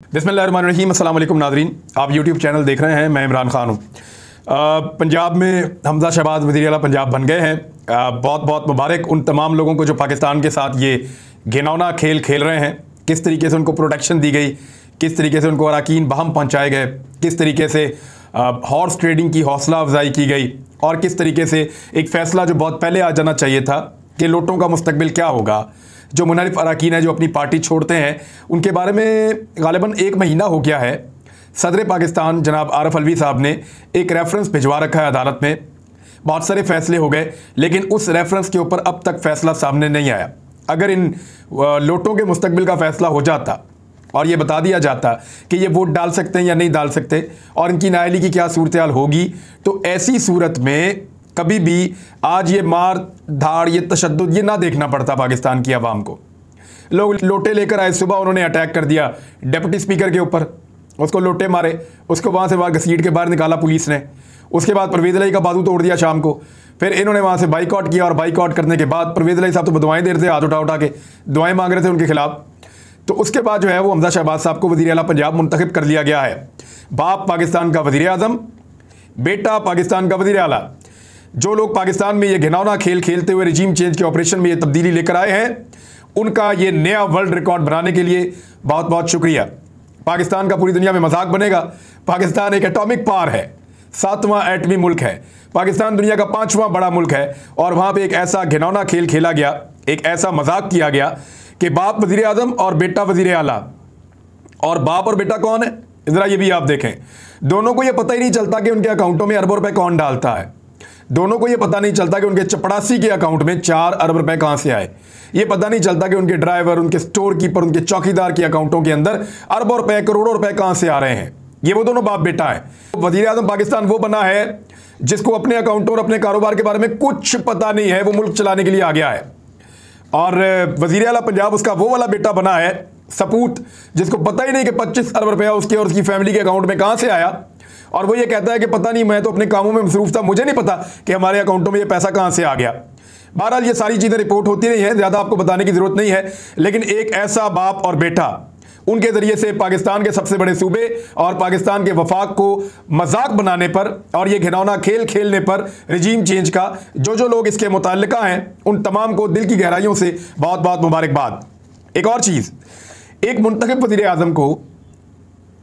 बिस्मिल्लाहिर्रहमानिर्रहीम, अस्सलाम वालेकुम नाज़रीन। आप यूट्यूब चैनल देख रहे हैं, मैं इमरान खान हूँ। पंजाब में हमज़ा शहबाज वज़ीर आला पंजाब बन गए हैं। बहुत बहुत मुबारक उन तमाम लोगों को जो पाकिस्तान के साथ ये घिनौना खेल खेल रहे हैं। किस तरीके से उनको प्रोटेक्शन दी गई, किस तरीके से उनको अराकीन बहम पहुँचाए गए, किस तरीके से हॉर्स ट्रेडिंग की हौसला अफजाई की गई, और किस तरीके से एक फ़ैसला जो बहुत पहले आ जाना चाहिए था कि लोटों का मुस्तकबिल क्या होगा। जो मुनहरिफ अराकीन है जो अपनी पार्टी छोड़ते हैं, उनके बारे में गालिबन 1 महीना हो गया है। सदर पाकिस्तान जनाब आरिफ अलवी साहब ने एक रेफरेंस भिजवा रखा है अदालत में। बहुत सारे फैसले हो गए, लेकिन उस रेफरेंस के ऊपर अब तक फैसला सामने नहीं आया। अगर इन लोटों के मुस्तकबिल का फैसला हो जाता और ये बता दिया जाता कि ये वोट डाल सकते हैं या नहीं डाल सकते और इनकी नाअहली की क्या सूरत हाल होगी, तो ऐसी सूरत में कभी भी आज ये मार धाड़, ये तशद्दुद ये ना देखना पड़ता पाकिस्तान की आवाम को। लोग लोटे लेकर आए, सुबह उन्होंने अटैक कर दिया डिप्टी स्पीकर के ऊपर, उसको लोटे मारे, उसको वहाँ से बाहर घसीट के बाहर निकाला पुलिस ने। उसके बाद परवेज़ इलाही का बाजू तोड़ दिया शाम को। फिर इन्होंने वहाँ से बाइकआउट किया और बाइकआउट करने के बाद परवेज़ इलाही साहब तो दुआएं दे रहे थे, हाथ उठा उठा के दुआएं मांग रहे थे उनके खिलाफ। तो उसके बाद जो है वो हमज़ा शहबाज साहब को वज़ीर आला पंजाब मुंतखब कर लिया गया है। बाप पाकिस्तान का वज़ीर आज़म, बेटा पाकिस्तान का वज़ीर आला। जो लोग पाकिस्तान में ये घिनौना खेल खेलते हुए रिजीम चेंज के ऑपरेशन में ये तब्दीली लेकर आए हैं, उनका ये नया वर्ल्ड रिकॉर्ड बनाने के लिए बहुत बहुत शुक्रिया। पाकिस्तान का पूरी दुनिया में मजाक बनेगा। पाकिस्तान एक एटॉमिक पावर है, 7वां एटमी मुल्क है। पाकिस्तान दुनिया का 5वां बड़ा मुल्क है, और वहाँ पे एक ऐसा घिनौना खेल खेला गया, एक ऐसा मजाक किया गया कि बाप वज़ीर आज़म और बेटा वज़ीर आला। और बाप और बेटा कौन है, ज़रा ये भी आप देखें। दोनों को ये पता ही नहीं चलता कि उनके अकाउंटों में अरबों रुपए कौन डालता है। दोनों को ये पता नहीं चलता कि उनके चपड़ासी के अकाउंट में 4 अरब रुपए कहाँ से आए। ये पता नहीं चलता कि उनके ड्राइवर, उनके स्टोर कीपर, उनके चौकीदार के अकाउंटों के अंदर अरबों रुपए, करोड़ों रुपए कहाँ से आ रहे हैं। ये वो दोनों बाप बेटा है। वज़ीर आज़म पाकिस्तान वो बना है जिसको अपने अकाउंटों और अपने कारोबार के बारे में कुछ पता नहीं है, वो मुल्क चलाने के लिए आ गया है। और वज़ीर आला पंजाब उसका वो वाला बेटा बना है, सपूत, जिसको पता ही नहीं कि 25 अरब रुपया उसके और उसकी फैमिली के अकाउंट में कहाँ से आया। और वो ये कहता है कि पता नहीं, मैं तो अपने कामों में मसरूफ था, मुझे नहीं पता कि हमारे अकाउंटों में ये पैसा कहाँ से आ गया। बहरहाल ये सारी चीज़ें रिपोर्ट होती नहीं है, ज़्यादा आपको बताने की ज़रूरत नहीं है। लेकिन एक ऐसा बाप और बेटा, उनके ज़रिए से पाकिस्तान के सबसे बड़े सूबे और पाकिस्तान के वफाक को मजाक बनाने पर और ये घिनौना खेल खेलने पर रिजीम चेंज का जो लोग इसके मुताल्लिका हैं, उन तमाम को दिल की गहराइयों से बहुत बहुत मुबारकबाद। एक और चीज़, एक मुंतखब वज़ीर आज़म को,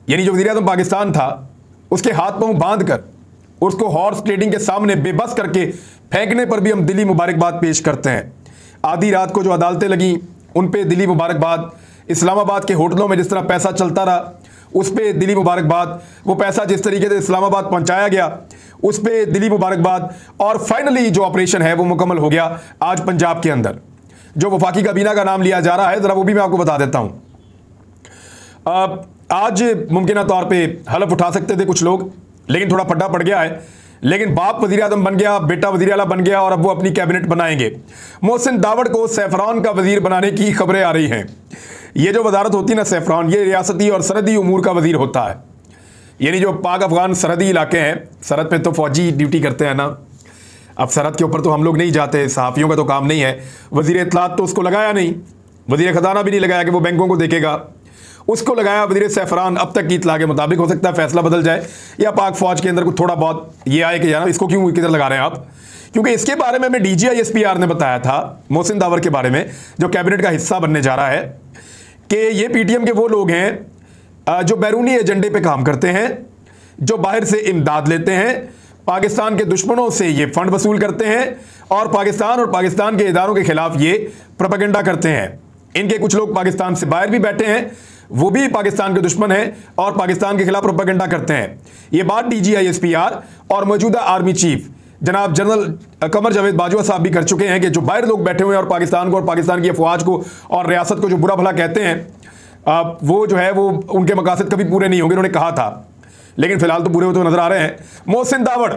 यानी जो वज़ीर आज़म पाकिस्तान था, उसके हाथ पांव बांध कर उसको हॉर्स ट्रेडिंग के सामने बेबस करके फेंकने पर भी हम दिली मुबारकबाद पेश करते हैं। आधी रात को जो अदालतें लगी उन पे दिली मुबारकबाद। इस्लामाबाद के होटलों में जिस तरह पैसा चलता रहा उस पे दिली मुबारकबाद। वो पैसा जिस तरीके से इस्लामाबाद पहुंचाया गया उस पे दिली मुबारकबाद। और फाइनली जो ऑपरेशन है वो मुकम्मल हो गया आज पंजाब के अंदर। जो वफाकी काबीना का नाम लिया जा रहा है, ज़रा वो भी मैं आपको बता देता हूँ। आज मुमकिन तौर पे हलफ उठा सकते थे कुछ लोग, लेकिन थोड़ा पड्डा पड़ गया है। लेकिन बाप वज़ीर आज़म बन गया, बेटा वज़ीर आला बन गया, और अब वो अपनी कैबिनेट बनाएंगे। मोहसिन दावड़ को सैफरान का वज़ीर बनाने की खबरें आ रही हैं। ये जो वजारत होती है ना सैफरान, ये रियासती और सरहदी उमूर का वज़ीर होता है। यानी जो पाक अफगान सरहदी इलाके हैं, सरहद पे तो फ़ौजी ड्यूटी करते हैं ना। अब सरहद के ऊपर तो हम लोग नहीं जाते, सहाफ़ियों का तो काम नहीं है। वज़ीर इत्तलात तो उसको लगाया नहीं, वज़ीर ख़जाना भी नहीं लगाया कि वो बैंकों को देखेगा, उसको लगाया वज़ीर सैफरान। अब तक की इतला के मुताबिक हो सकता है फैसला बदल जाए या पाक फ़ौज के अंदर कुछ थोड़ा बहुत ये आए कि यार इसको क्यों किधर लगा रहे हैं आप। क्योंकि इसके बारे में हमें DGISPR ने बताया था, मोहसिन दावर के बारे में, जो कैबिनेट का हिस्सा बनने जा रहा है, कि ये PTM के वो लोग हैं जो बैरूनी एजेंडे पे काम करते हैं, जो बाहर से इमदाद लेते हैं, पाकिस्तान के दुश्मनों से ये फंड वसूल करते हैं, और पाकिस्तान के इदारों के खिलाफ ये प्रोपेगेंडा करते हैं। इनके कुछ लोग पाकिस्तान से बाहर भी बैठे हैं, वो भी पाकिस्तान के दुश्मन हैं और पाकिस्तान के खिलाफ प्रोपेगेंडा करते हैं। ये बात DGISPR और मौजूदा आर्मी चीफ जनाब जनरल कमर जावेद बाजवा साहब भी कर चुके हैं कि जो बाहर लोग बैठे हुए हैं और पाकिस्तान को और पाकिस्तान की अफवाज को और रियासत को जो बुरा भला कहते हैं, वो जो है वो उनके मकासद कभी पूरे नहीं होंगे, उन्होंने कहा था। लेकिन फिलहाल तो पूरे होते हुए नजर आ रहे हैं। मोहसिन दावड़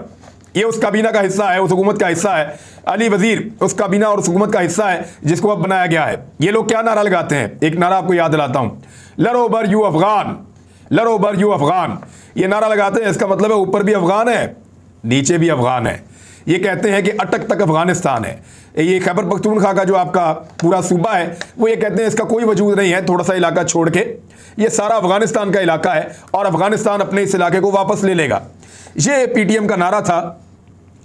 ये उस काबीना का हिस्सा है, उस हुकूमत का हिस्सा है। अली वजीर उस काबीना और उस हुकूमत का हिस्सा है जिसको अब बनाया गया है। ये लोग क्या नारा लगाते हैं, एक नारा आपको याद दिलाता हूँ, लरो बर यू अफगान, लरो बर यू अफगान। ये नारा लगाते हैं, इसका मतलब है ऊपर भी अफगान है, नीचे भी अफगान है। ये कहते हैं कि अटक तक अफगानिस्तान है। ये खैबर पख्तूनख्वा का जो आपका पूरा सूबा है वो ये कहते हैं इसका कोई वजूद नहीं है, थोड़ा सा इलाका छोड़ के ये सारा अफगानिस्तान का इलाका है और अफगानिस्तान अपने इस इलाके को वापस ले लेगा। ये पीटीएम का नारा था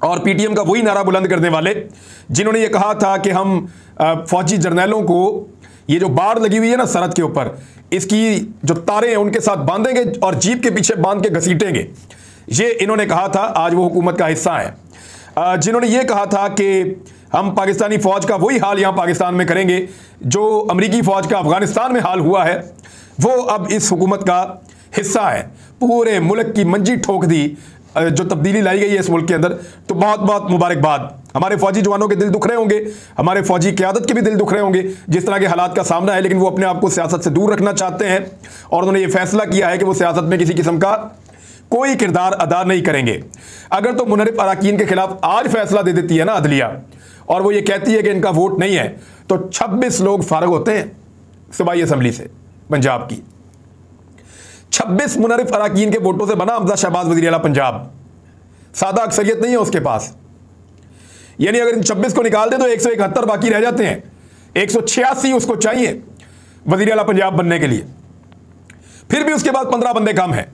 और पीटीएम का वही नारा बुलंद करने वाले जिन्होंने ये कहा था कि हम फौजी जर्नैलों को ये जो बाढ़ लगी हुई है ना सरहद के ऊपर, इसकी जो तारे हैं उनके साथ बांधेंगे और जीप के पीछे बांध के घसीटेंगे। ये इन्होंने कहा था, आज वो हुकूमत का हिस्सा है जिन्होंने ये कहा था कि हम पाकिस्तानी फौज का वही हाल यहाँ पाकिस्तान में करेंगे जो अमरीकी फौज का अफगानिस्तान में हाल हुआ है, वो अब इस हुकूमत का हिस्सा है। पूरे मुल्क की मंजी ठोक दी जो तब्दीली लाई गई है इस मुल्क के अंदर, तो बहुत बहुत मुबारकबाद। हमारे फौजी जवानों के दिल दुख रहे होंगे, हमारे फौजी क़यादत के भी दिल दुख रहे होंगे जिस तरह के हालात का सामना है, लेकिन वो अपने आप को सियासत से दूर रखना चाहते हैं और उन्होंने ये फैसला किया है कि वो सियासत में किसी किस्म का कोई किरदार अदा नहीं करेंगे। अगर तो मुनरिफ अराकीन के खिलाफ आज फैसला दे देती है ना अदलिया और वो ये कहती है कि इनका वोट नहीं है, तो 26 लोग फारग होते हैं सूबाई असम्बली से पंजाब की। 26 मुनरिफ अराकीन के वोटों से बना हमजा शहबाज वज़ीर आला पंजाब। सादा अक्सरियत नहीं है उसके पास, यानी अगर इन 26 को निकाल दे तो 171 बाकी रह जाते हैं। 186 उसको चाहिए वज़ीर आला पंजाब बनने के लिए, फिर भी उसके पास 15 बंदे कम हैं,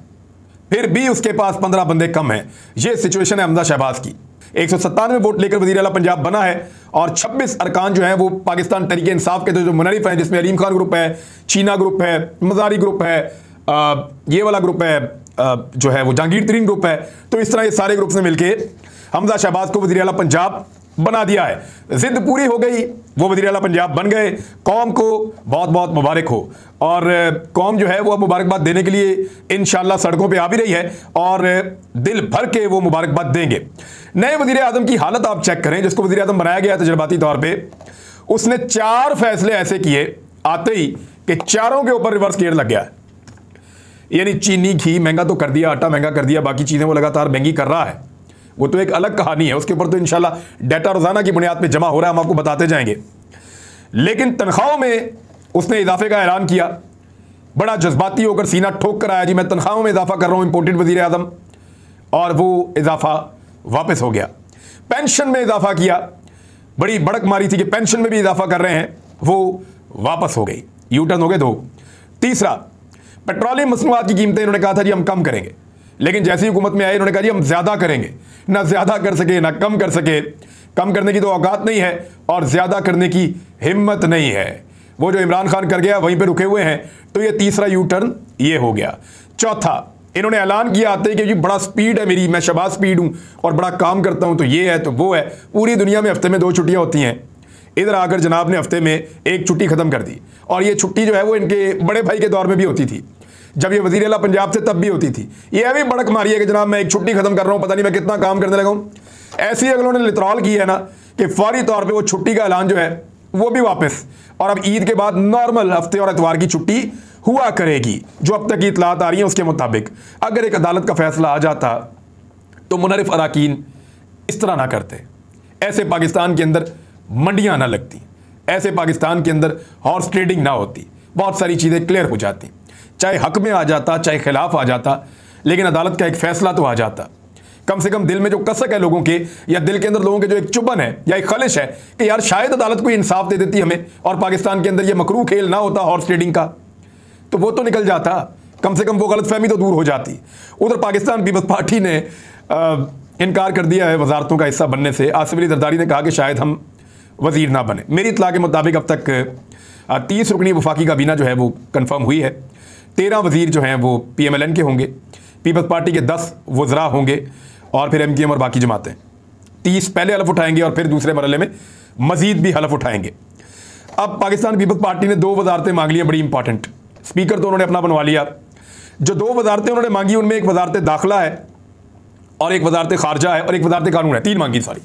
फिर भी उसके पास 15 बंदे कम हैं। यह सिचुएशन है हमजा शहबाज की। 197 वोट लेकर वज़ीर आला पंजाब बना है और 26 अरकान जो हैं वो पाकिस्तान तहरीक इंसाफ के जो मुनरिफ हैं, जिसमें अलीम खान ग्रुप है, चीना ग्रुप है, मज़ारी ग्रुप है, ये वाला ग्रुप है जो है वो जहांगीर तरीन ग्रुप है, तो इस तरह ये सारे ग्रुप ने मिलके हमजा शहबाज को वज़ीर आला पंजाब बना दिया है। जिद पूरी हो गई, वो वज़ीर आला पंजाब बन गए। कौम को बहुत बहुत मुबारक हो और कौम जो है वो अब मुबारकबाद देने के लिए इंशाअल्लाह सड़कों पे आ भी रही है और दिल भर के वो मुबारकबाद देंगे। नए वज़ीर आज़म की हालत आप चेक करें, जिसको वज़ीर आज़म बनाया गया तजर्बाती तौर पर, उसने 4 फैसले ऐसे किए आते ही कि चारों के ऊपर रिवर्स गियर लग गया। यानी चीनी घी महंगा तो कर दिया, आटा महंगा कर दिया, बाकी चीज़ें वो लगातार महंगी कर रहा है, वो तो एक अलग कहानी है, उसके ऊपर तो इंशाल्लाह डाटा रोजाना की बुनियाद पे जमा हो रहा है, हम आपको बताते जाएंगे। लेकिन तनख्वाहों में उसने इजाफे का ऐलान किया, बड़ा जज्बाती होकर सीना ठोक कर आया, जी मैं तनख्वाहों में इजाफा कर रहा हूँ इंपोर्टेड वज़ीर आज़म, और वो इजाफा वापस हो गया। पेंशन में इजाफा किया, बड़ी बड़क मारी थी कि पेंशन में भी इजाफा कर रहे हैं, वो वापस हो गई, यू टर्न हो गए 2। तीसरा, पेट्रोलियम मसनूआत की कीमतें इन्होंने कहा था जी हम कम करेंगे, लेकिन जैसी हुकूमत में आए इन्होंने कहा जी हम ज़्यादा करेंगे। ना ज़्यादा कर सके ना कम कर सके, कम करने की तो औकात नहीं है और ज़्यादा करने की हिम्मत नहीं है। वो जो इमरान खान कर गया वहीं पे रुके हुए हैं, तो ये तीसरा यू टर्न ये हो गया। चौथा, इन्होंने ऐलान किया आते कि जी बड़ा स्पीड है मेरी, मैं शहबाज स्पीड हूँ और बड़ा काम करता हूँ, तो ये है तो वो है। पूरी दुनिया में हफ्ते में 2 छुट्टियाँ होती हैं, इधर आकर जनाब ने हफ्ते में 1 छुट्टी ख़त्म कर दी। और ये छुट्टी जो है वो इनके बड़े भाई के दौर में भी होती थी, जब ये वज़ीर आला पंजाब से तब भी होती थी। ये अभी बड़क मारी है कि जनाब मैं 1 छुट्टी खत्म कर रहा हूँ, पता नहीं मैं कितना काम करने लगा हूँ। ऐसी अगर उन्होंने लितरॉल की है ना कि फौरी तौर पे वो छुट्टी का ऐलान जो है वो भी वापस, और अब ईद के बाद नॉर्मल हफ्ते और एतवार की छुट्टी हुआ करेगी, जो अब तक की इतलात आ रही है उसके मुताबिक। अगर एक अदालत का फैसला आ जाता तो मुनरिफ अराकीन इस तरह ना करते, ऐसे पाकिस्तान के अंदर मंडियाँ ना लगती, ऐसे पाकिस्तान के अंदर हॉर्स ट्रेडिंग ना होती, बहुत सारी चीज़ें क्लियर हो जाती, चाहे हक में आ जाता चाहे खिलाफ आ जाता, लेकिन अदालत का एक फैसला तो आ जाता। कम से कम दिल में जो कसक है लोगों के, या दिल के अंदर लोगों के जो एक चुभन है या एक खलिश है कि यार शायद अदालत कोई इंसाफ दे देती हमें और पाकिस्तान के अंदर ये मकरूह खेल ना होता हॉर्स ट्रेडिंग का, तो वो तो निकल जाता, कम से कम वो गलतफहमी तो दूर हो जाती। उधर पाकिस्तान पीपल्स पार्टी ने इनकार कर दिया है वजारतों का हिस्सा बनने से। आसिफ अली जरदारी ने कहा कि शायद हम वजीर ना बने। मेरी इतला के मुताबिक अब तक 30 रुकनी वफाकी काबीना जो है वो कन्फर्म हुई है। 13 वजीर जो हैं वो PMLN के होंगे, पीपल्स पार्टी के 10 वज़रा होंगे और फिर MKM और बाकी जमातें 30 पहले हलफ उठाएंगे और फिर दूसरे मरहले में मजीद भी हलफ उठाएंगे। अब पाकिस्तान पीपल्स पार्टी ने 2 वजारतें मांग ली हैं बड़ी इंपॉर्टेंट। स्पीकर तो उन्होंने अपना बनवा लिया। जो 2 वजारतें उन्होंने मांगी उनमें एक वजारत दाखिला है और एक वजारत खारजा है और एक वजारत कानून है। 3 मांगी, सॉरी,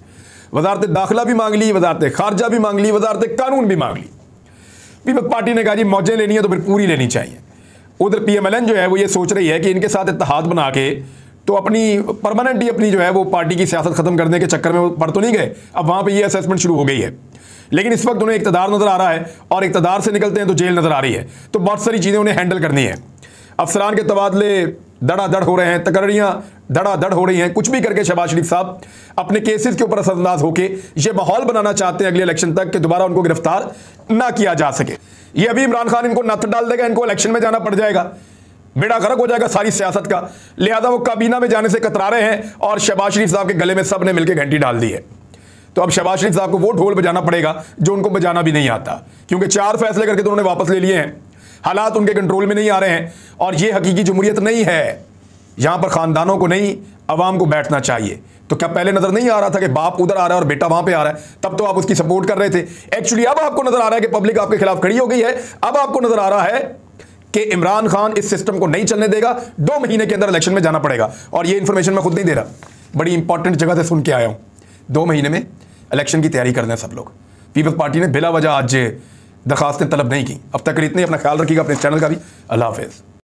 वजारत दाखिला भी मांग ली, वजारत खारजा भी मांग ली, वजारत कानून भी मांग ली। पीपल्स पार्टी ने कहा जी मौजें लेनी है तो फिर पूरी लेनी चाहिए। उधर PMLN जो है वो ये सोच रही है कि इनके साथ इत्तेहाद बना के तो अपनी परमानेंट ही अपनी जो है वो पार्टी की सियासत खत्म करने के चक्कर में वो पड़ तो नहीं गए। अब वहाँ पे ये असेसमेंट शुरू हो गई है, लेकिन इस वक्त उन्हें इक़्तिदार नज़र आ रहा है और इक़्तिदार से निकलते हैं तो जेल नज़र आ रही है, तो बहुत सारी चीज़ें उन्हें हैंडल करनी है। अफसरान के तबादले धड़ाधड़ हो रहे हैं, तकरीरियां धड़ाधड़ हो रही हैं, कुछ भी करके शहबाज शरीफ साहब अपने केसेस के ऊपर असरअंदाज होके ये माहौल बनाना चाहते हैं अगले इलेक्शन तक कि दोबारा उनको गिरफ्तार ना किया जा सके। ये अभी इमरान खान इनको नथ डाल देगा, इनको इलेक्शन में जाना पड़ जाएगा, बेड़ा गर्क हो जाएगा सारी सियासत का। लिहाजा वो काबीना में जाने से कतरा रहे हैं और शहबाज शरीफ साहब के गले में सब ने मिलकर घंटी डाल दी है। तो अब शहबाज शरीफ साहब को वो ढोल बजाना पड़ेगा जो उनको बजाना भी नहीं आता, क्योंकि 4 फैसले करके तो उन्होंने वापस ले लिए हैं, हालात उनके कंट्रोल में नहीं आ रहे हैं और ये हकीकी जमहूरियत नहीं है। यहां पर खानदानों को नहीं, अवाम को बैठना चाहिए। तो क्या पहले नजर नहीं आ रहा था कि बाप उधर आ रहा है और बेटा वहां पे आ रहा है? तब तो आप उसकी सपोर्ट कर रहे थे। एक्चुअली अब आपको नजर आ रहा है कि पब्लिक आपके खिलाफ खड़ी हो गई है। अब आपको नजर आ रहा है कि इमरान खान इस सिस्टम को नहीं चलने देगा, 2 महीने के अंदर इलेक्शन में जाना पड़ेगा। और ये इंफॉर्मेशन मैं खुद नहीं दे रहा, बड़ी इंपॉर्टेंट जगह से सुन के आया हूं। 2 महीने में इलेक्शन की तैयारी कर रहे हैं सब लोग। पीपल्स पार्टी ने बिला वजह आज दरखास्तें तलब नहीं की। अब तक इतने, अपना ख्याल रखिएगा, अपने चैनल का भी। अल्लाह हाफिज़।